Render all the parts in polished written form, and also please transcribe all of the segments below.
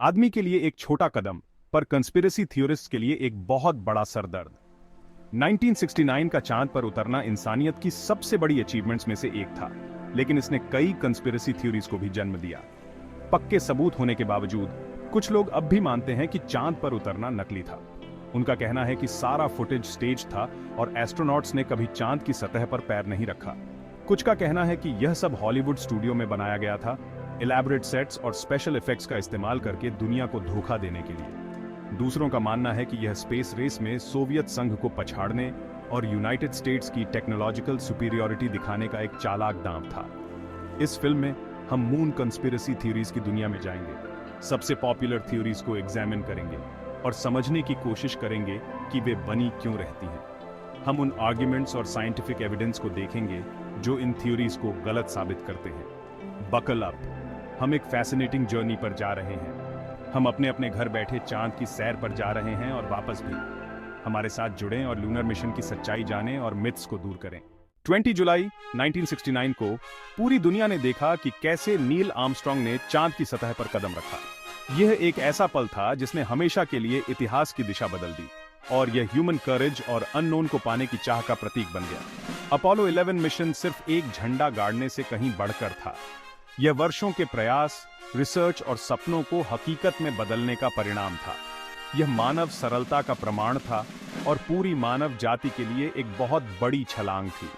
आदमी के लिए एक छोटा कदम, पर कंस्पिरेसी थ्योरिस्ट के लिए एक बहुत बड़ा सरदर्द। 1969 का चांद पर उतरना इंसानियत की सबसे बड़ी अचीवमेंट्स में से एक था, लेकिन इसने कई कंस्पिरेसी थ्योरीज को भी जन्म दिया। पक्के सबूत होने के बावजूद कुछ लोग अब भी मानते हैं कि चांद पर उतरना नकली था। उनका कहना है कि सारा फुटेज स्टेज था और एस्ट्रोनॉट्स ने कभी चांद की सतह पर पैर नहीं रखा। कुछ का कहना है कि यह सब हॉलीवुड स्टूडियो में बनाया गया था, इलैबोरेट सेट्स और स्पेशल इफेक्ट्स का इस्तेमाल करके दुनिया को धोखा देने के लिए। दूसरों का मानना है कि यह स्पेस रेस में सोवियत संघ को पछाड़ने और यूनाइटेड स्टेट्स की टेक्नोलॉजिकल सुपीरियरिटी दिखाने का एक चालाक दांव था। इस फिल्म में हम मून कंस्पिरेसी थ्योरीज की दुनिया में जाएंगे, सबसे पॉपुलर थ्योरीज को एग्जामिन करेंगे और समझने की कोशिश करेंगे कि वे बनी क्यों रहती हैं। हम उन आर्ग्यूमेंट्स और साइंटिफिक एविडेंस को देखेंगे जो इन थ्योरीज को गलत साबित करते हैं। बकल अप, हम एक फैसिनेटिंग जर्नी पर जा रहे हैं। हम अपने अपने घर बैठे चांद की सैर पर जा रहे हैं और वापस भी। हमारे साथ जुड़ें और लूनर मिशन की सच्चाई जानें और मिथ्स को दूर करें। 20 जुलाई 1969 को पूरी दुनिया ने देखा कि कैसे नील आर्मस्ट्रांग ने चांद की सतह पर कदम रखा। यह एक ऐसा पल था जिसने हमेशा के लिए इतिहास की दिशा बदल दी और यह ह्यूमन करेज और अननोन को पाने की चाह का प्रतीक बन गया। अपोलो 11 मिशन सिर्फ एक झंडा गाड़ने से कहीं बढ़कर था। यह वर्षों के प्रयास, रिसर्च और सपनों को हकीकत में बदलने का परिणाम था। यह मानव सरलता का प्रमाण था और पूरी मानव जाति के लिए एक बहुत बड़ी छलांग थी।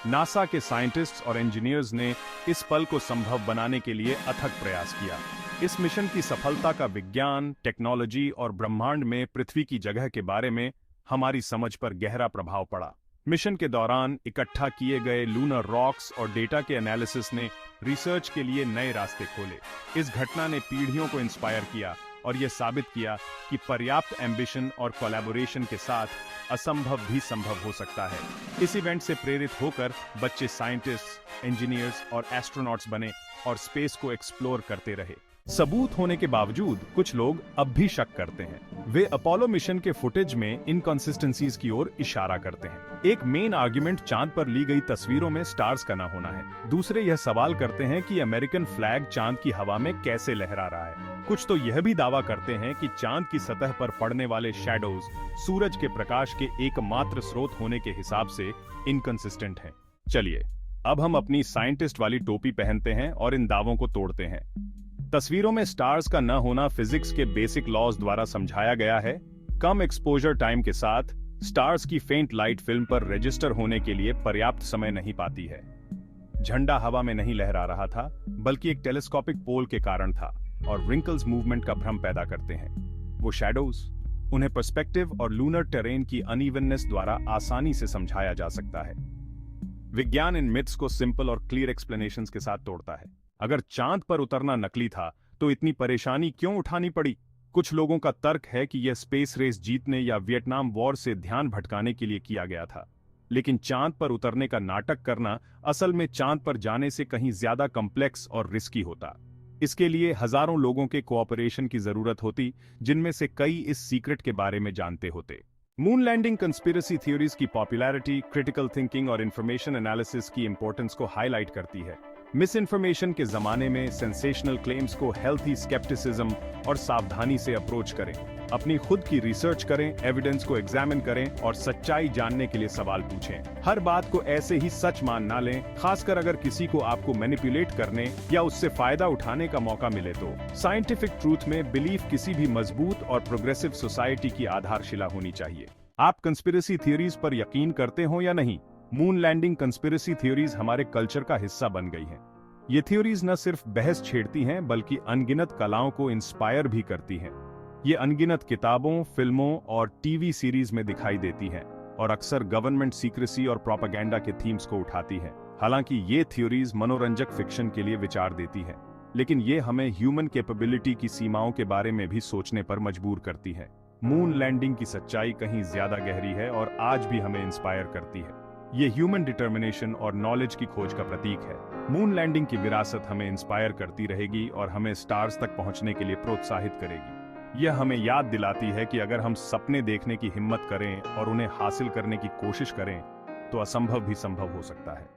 नासा के साइंटिस्ट्स और इंजीनियर्स ने इस पल को संभव बनाने के लिए अथक प्रयास किया। इस मिशन की सफलता का विज्ञान, टेक्नोलॉजी और ब्रह्मांड में पृथ्वी की जगह के बारे में हमारी समझ पर गहरा प्रभाव पड़ा। मिशन के दौरान इकट्ठा किए गए लूनर रॉक्स और डेटा के एनालिसिस ने रिसर्च के लिए नए रास्ते खोले। इस घटना ने पीढ़ियों को इंस्पायर किया और यह साबित किया कि पर्याप्त एम्बिशन और कोलैबोरेशन के साथ असंभव भी संभव हो सकता है। इस इवेंट से प्रेरित होकर बच्चे साइंटिस्ट, इंजीनियर्स और एस्ट्रोनॉट्स बने और स्पेस को एक्सप्लोर करते रहे। सबूत होने के बावजूद कुछ लोग अब भी शक करते हैं। वे अपोलो मिशन के फुटेज में इनकंसिस्टेंसीज की ओर इशारा करते हैं। एक मेन आर्गुमेंट चांद पर ली गई तस्वीरों में स्टार्स का न होना है। दूसरे यह सवाल करते हैं कि अमेरिकन फ्लैग चांद की हवा में कैसे लहरा रहा है। कुछ तो यह भी दावा करते हैं कि चांद की सतह पर पड़ने वाले शैडोज सूरज के प्रकाश के एकमात्र स्रोत होने के हिसाब से इनकंसिस्टेंट हैं। चलिए, अब हम अपनी साइंटिस्ट वाली टोपी पहनते हैं और इन दावों को तोड़ते हैं। तस्वीरों में स्टार्स का न होना फिजिक्स के बेसिक लॉज द्वारा समझाया गया है। कम एक्सपोजर टाइम के साथ स्टार्स की फेंट लाइट फिल्म पर रजिस्टर होने के लिए पर्याप्त समय नहीं पाती है। झंडा हवा में नहीं लहरा रहा था, बल्कि एक टेलीस्कोपिक पोल के कारण था और रिंकल्स मूवमेंट का भ्रम पैदा करते हैं। वो शैडोज, उन्हें पर्सपेक्टिव और लूनर टेरेन की अनइवननेस द्वारा आसानी से समझाया जा सकता है। विज्ञान इन मिथ्स को सिंपल और क्लियर एक्सप्लेनेशंस के साथ तोड़ता है। अगर चांद पर उतरना नकली था तो इतनी परेशानी क्यों उठानी पड़ी? कुछ लोगों का तर्क है कि यह स्पेस रेस जीतने या वियतनाम वॉर से ध्यान भटकाने के लिए किया गया था। लेकिन चांद पर उतरने का नाटक करना असल में चांद पर जाने से कहीं ज्यादा कॉम्प्लेक्स और रिस्की होता। इसके लिए हजारों लोगों के कोऑपरेशन की जरूरत होती, जिनमें से कई इस सीक्रेट के बारे में जानते होते। मून लैंडिंग कंस्पिरेसी थ्योरीज की पॉपुलैरिटी क्रिटिकल थिंकिंग और इंफॉर्मेशन एनालिसिस की इंपॉर्टेंस को हाईलाइट करती है। मिस इन्फॉर्मेशन के जमाने में सेंसेशनल क्लेम्स को हेल्थी स्केप्टिसिज्म और सावधानी से अप्रोच करें। अपनी खुद की रिसर्च करें, एविडेंस को एग्जामिन करें और सच्चाई जानने के लिए सवाल पूछें। हर बात को ऐसे ही सच मान ना लें, खासकर अगर किसी को आपको मैनिपुलेट करने या उससे फायदा उठाने का मौका मिले तो। साइंटिफिक ट्रूथ में बिलीफ किसी भी मजबूत और प्रोग्रेसिव सोसाइटी की आधारशिला होनी चाहिए। आप कंस्पिरेसी थ्योरीज पर यकीन करते हो या नहीं? मून लैंडिंग कंस्पिरेसी थ्योरीज हमारे कल्चर का हिस्सा बन गई हैं। ये थ्योरीज न सिर्फ बहस छेड़ती हैं, बल्कि अनगिनत कलाओं को इंस्पायर भी करती हैं। ये अनगिनत किताबों, फिल्मों और टीवी सीरीज में दिखाई देती हैं और अक्सर गवर्नमेंट सीक्रेसी और प्रोपेगेंडा के थीम्स को उठाती हैं। हालांकि ये थ्योरीज मनोरंजक फिक्शन के लिए विचार देती हैं, लेकिन ये हमें ह्यूमन कैपेबिलिटी की सीमाओं के बारे में भी सोचने पर मजबूर करती है। मून लैंडिंग की सच्चाई कहीं ज्यादा गहरी है और आज भी हमें इंस्पायर करती है। ये ह्यूमन डिटर्मिनेशन और नॉलेज की खोज का प्रतीक है। मून लैंडिंग की विरासत हमें इंस्पायर करती रहेगी और हमें स्टार्स तक पहुंचने के लिए प्रोत्साहित करेगी। यह हमें याद दिलाती है कि अगर हम सपने देखने की हिम्मत करें और उन्हें हासिल करने की कोशिश करें तो असंभव भी संभव हो सकता है।